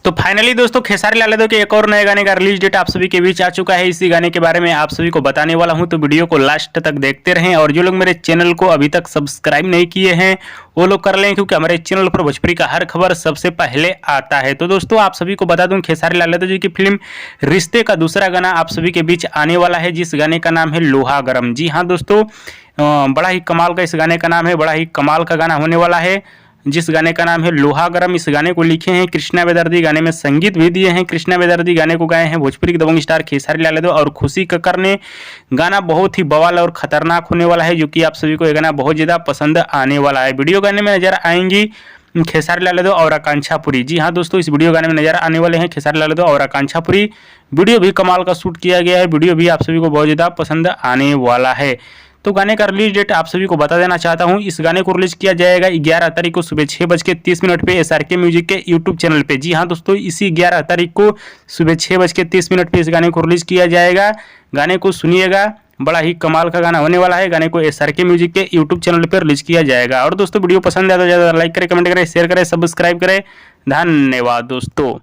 तो फाइनली दोस्तों खेसारी लाल यादव के एक और नए गाने का रिलीज डेट आप सभी के बीच आ चुका है। इसी गाने के बारे में आप सभी को बताने वाला हूं, तो वीडियो को लास्ट तक देखते रहें। और जो लोग मेरे चैनल को अभी तक सब्सक्राइब नहीं किए हैं वो लोग कर लें, क्योंकि हमारे चैनल पर भोजपुरी का हर खबर सबसे पहले आता है। तो दोस्तों आप सभी को बता दूं, खेसारी लाल यादव जी की फिल्म रिश्ते का दूसरा गाना आप सभी के बीच आने वाला है, जिस गाने का नाम है लोहा गरम। जी हाँ दोस्तों, बड़ा ही कमाल का इस गाने का नाम है, बड़ा ही कमाल का गाना होने वाला है, जिस गाने का नाम है लोहा गरम। इस गाने को लिखे हैं कृष्णा बेदर्दी, गाने में संगीत भी दिए हैं कृष्णा बेदर्दी, गाने को गाए हैं भोजपुरी के दबंग स्टार खेसारी लाल यादव और खुशी कक्कर ने। गाना बहुत ही बवाल और खतरनाक होने वाला है, जो कि आप सभी को ये गाना बहुत ज़्यादा पसंद आने वाला है। वीडियो गाने में नजर आएंगी खेसारी लाल यादव और आकांक्षा पुरी। जी हाँ दोस्तों, इस वीडियो गाने में नजर आने वाले हैं खेसारी लाल यादव और आकांक्षा पुरी। वीडियो भी कमाल का शूट किया गया है, वीडियो भी आप सभी को बहुत ज़्यादा पसंद आने वाला है। तो गाने का रिलीज डेट आप सभी को बता देना चाहता हूं। इस गाने को रिलीज किया जाएगा 11 तारीख को सुबह 6:30 पे SRK म्यूजिक के यूट्यूब चैनल पे। जी हाँ दोस्तों, इसी 11 तारीख को सुबह 6:30 पे इस गाने को रिलीज किया जाएगा। गाने को सुनिएगा, बड़ा ही कमाल का गाना होने वाला है। गाने को SRK म्यूजिक के यूट्यूब चैनल पर रिलीज किया जाएगा। और दोस्तों वीडियो पसंद आए तो ज़्यादा लाइक करें, कमेंट करें, शेयर करें, सब्सक्राइब करें। धन्यवाद दोस्तों।